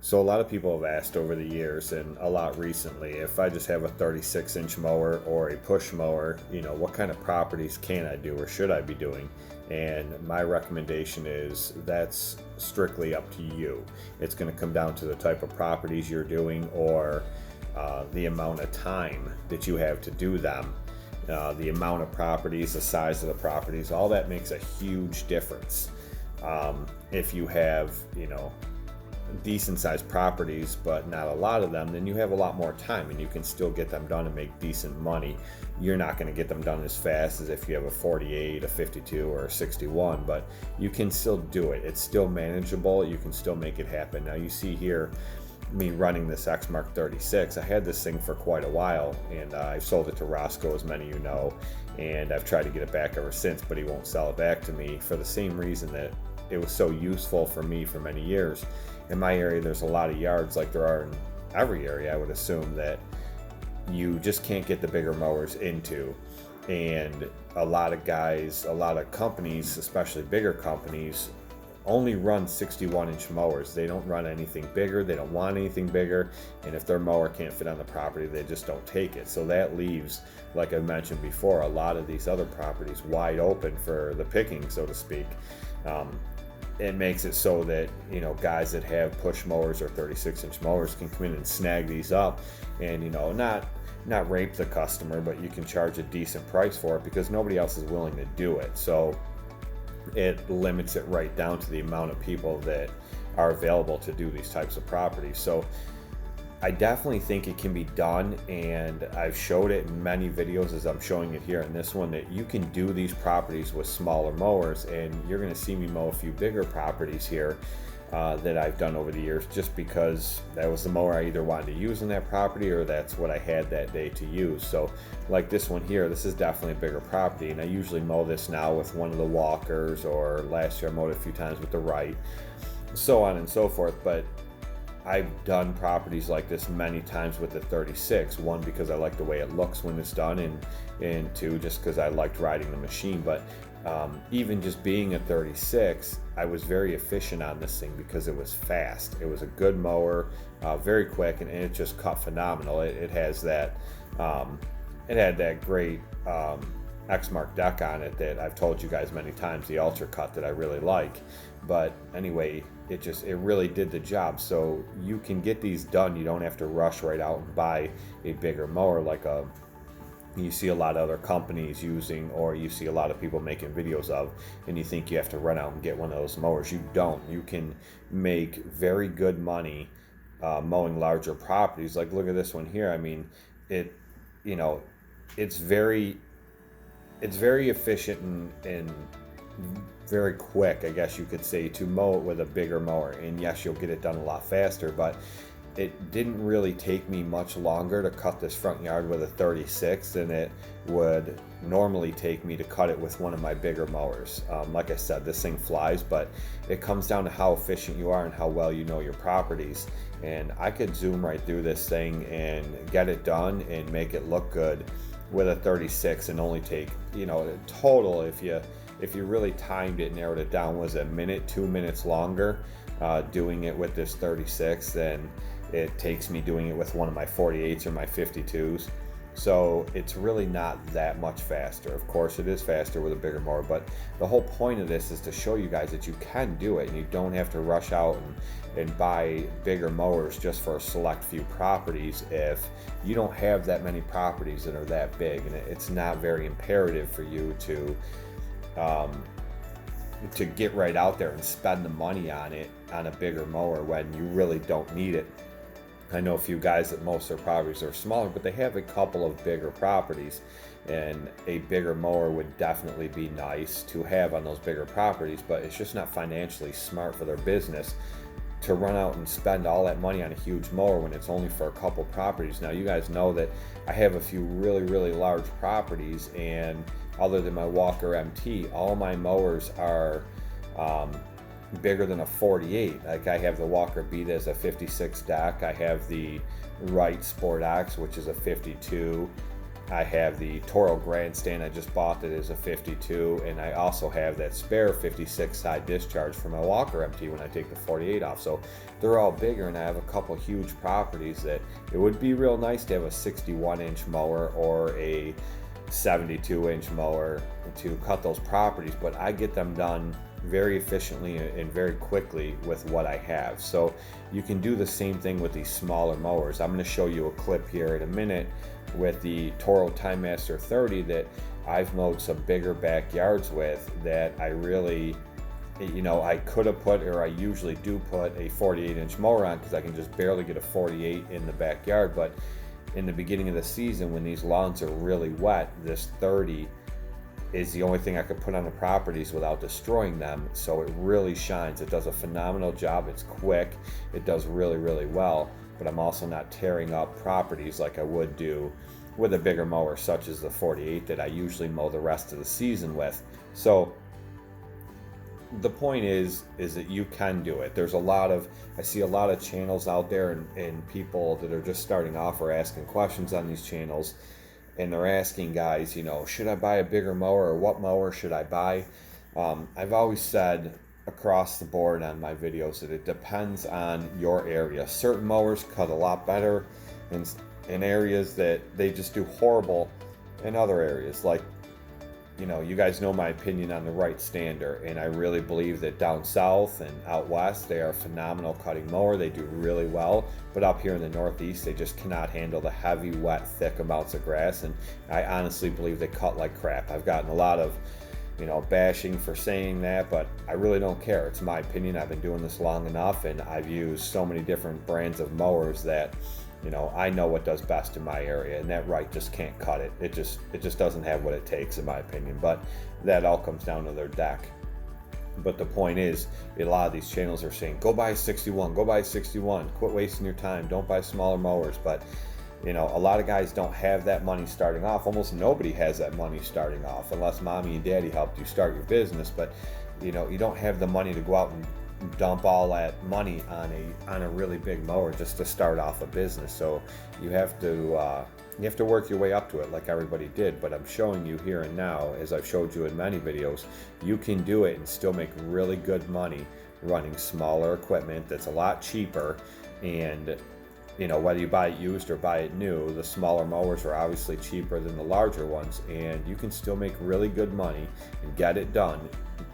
So a lot of people have asked over the years and a lot recently, if I just have a 36-inch mower or a push mower, what kind of properties can I do or should I be doing? And my recommendation is that's strictly up to you. It's going to come down to the type of properties you're doing or the amount of time that you have to do them. The amount of properties, the size of the properties, all that makes a huge difference. If you have, decent sized properties but not a lot of them, then you have a lot more time and you can still get them done and make decent money. You're not going to get them done as fast as if you have a 48, a 52, or a 61, but you can still do it. It's still manageable. You can still make it happen. Now you see here me running this Exmark 36. I had this thing for quite a while, and I sold it to Roscoe, as many of you know, and I've tried to get it back ever since, but he won't sell it back to me for the same reason that it was so useful for me for many years. In my area, there's a lot of yards, like there are in every area, I would assume, that you just can't get the bigger mowers into. And a lot of guys, a lot of companies, especially bigger companies, only run 61-inch mowers. They don't run anything bigger. They don't want anything bigger. And if their mower can't fit on the property, they just don't take it. So that leaves, like I mentioned before, a lot of these other properties wide open for the picking, so to speak. It makes it so that guys that have push mowers or 36-inch mowers can come in and snag these up, and not rape the customer, but you can charge a decent price for it because nobody else is willing to do it. So it limits it right down to the amount of people that are available to do these types of properties. So I definitely think it can be done, and I've showed it in many videos as I'm showing it here in this one, that you can do these properties with smaller mowers, and you're going to see me mow a few bigger properties here that I've done over the years, just because that was the mower I either wanted to use in that property or that's what I had that day to use. So like this one here, this is definitely a bigger property, and I usually mow this now with one of the walkers, or last year I mowed it a few times with the right, so on and so forth. But I've done properties like this many times with the 36. One, because I like the way it looks when it's done, and two, just because I liked riding the machine. But even just being a 36, I was very efficient on this thing because it was fast. It was a good mower, very quick, and it just cut phenomenal. It has that, it had that great Exmark deck on it that I've told you guys many times, the Ultra Cut, that I really like. But anyway, it really did the job. So you can get these done. You don't have to rush right out and buy a bigger mower like you see a lot of other companies using, or you see a lot of people making videos of, and you think you have to run out and get one of those mowers. You don't. You can make very good money mowing larger properties. Like, look at this one here. I mean, it's very efficient and very quick, I guess you could say, to mow it with a bigger mower. And yes, you'll get it done a lot faster, but it didn't really take me much longer to cut this front yard with a 36 than it would normally take me to cut it with one of my bigger mowers. Like I said, this thing flies, but it comes down to how efficient you are and how well you know your properties. And I could zoom right through this thing and get it done and make it look good with a 36, and only take, total, if you really timed it, narrowed it down, was a minute, 2 minutes longer doing it with this 36 than it takes me doing it with one of my 48s or my 52s. So it's really not that much faster. Of course, it is faster with a bigger mower, but the whole point of this is to show you guys that you can do it, and you don't have to rush out and buy bigger mowers just for a select few properties if you don't have that many properties that are that big. And it's not very imperative for you to get right out there and spend the money on it, on a bigger mower, when you really don't need it. I know a few guys that most of their properties are smaller, but they have a couple of bigger properties, and a bigger mower would definitely be nice to have on those bigger properties, but it's just not financially smart for their business to run out and spend all that money on a huge mower when it's only for a couple properties. Now, you guys know that I have a few really, really large properties, and other than my Walker MT, all my mowers are bigger than a 48. Like, I have the Walker Beat as a 56 deck. I have the Wright Sport X, which is a 52. I have the Toro Grandstand. I just bought it as a 52, and I also have that spare 56 side discharge for my Walker MT when I take the 48 off. So they're all bigger, and I have a couple huge properties that it would be real nice to have a 61-inch mower or a 72-inch mower to cut those properties, but I get them done very efficiently and very quickly with what I have. So you can do the same thing with these smaller mowers. I'm going to show you a clip here in a minute with the Toro Time Master 30 that I've mowed some bigger backyards with, that I really, I could have put, or I usually do put, a 48-inch mower on because I can just barely get a 48 in the backyard. But in the beginning of the season, when these lawns are really wet, this 30 is the only thing I could put on the properties without destroying them. So it really shines. It does a phenomenal job. It's quick. It does really, really well. But I'm also not tearing up properties like I would do with a bigger mower such as the 48 that I usually mow the rest of the season with. So the point is that you can do it. I see a lot of channels out there and people that are just starting off are asking questions on these channels, and they're asking guys, should I buy a bigger mower, or what mower should I buy? I've always said across the board on my videos that it depends on your area. Certain mowers cut a lot better in areas that they just do horrible in other areas. Like, you guys know my opinion on the Right Stander, and I really believe that down south and out west they are a phenomenal cutting mower. They do really well, but up here in the Northeast they just cannot handle the heavy, wet, thick amounts of grass, and I honestly believe they cut like crap. I've gotten a lot of bashing for saying that, but I really don't care. It's my opinion. I've been doing this long enough, and I've used so many different brands of mowers that I know what does best in my area, and that Right just can't cut it. It just doesn't have what it takes, in my opinion. But that all comes down to their deck. But the point is, a lot of these channels are saying, go buy a 61, go buy a 61, quit wasting your time, don't buy smaller mowers. But a lot of guys don't have that money starting off. Almost nobody has that money starting off, unless mommy and daddy helped you start your business. But you don't have the money to go out and dump all that money on a really big mower just to start off a business. So you have to work your way up to it like everybody did. But I'm showing you here and now, as I've showed you in many videos, you can do it and still make really good money running smaller equipment that's a lot cheaper. And whether you buy it used or buy it new, the smaller mowers are obviously cheaper than the larger ones, and you can still make really good money and get it done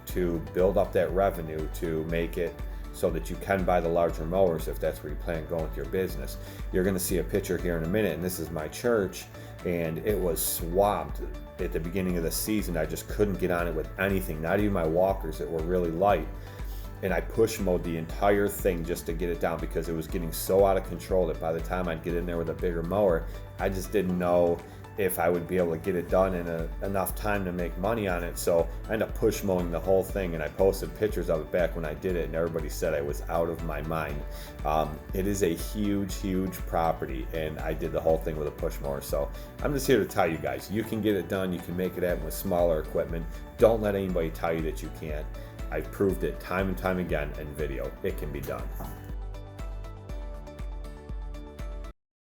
to build up that revenue to make it so that you can buy the larger mowers if that's where you plan on going with your business. You're going to see a picture here in a minute, and this is my church, and it was swamped at the beginning of the season. I just couldn't get on it with anything, not even my walkers that were really light. And I push mowed the entire thing just to get it down because it was getting so out of control that by the time I'd get in there with a bigger mower, I just didn't know if I would be able to get it done in enough time to make money on it. So I ended up push mowing the whole thing, and I posted pictures of it back when I did it, and everybody said I was out of my mind. It is a huge property, and I did the whole thing with a push mower. So I'm just here to tell you guys, you can get it done. You can make it happen with smaller equipment. Don't let anybody tell you that you can't. I've proved it time and time again in video. It can be done.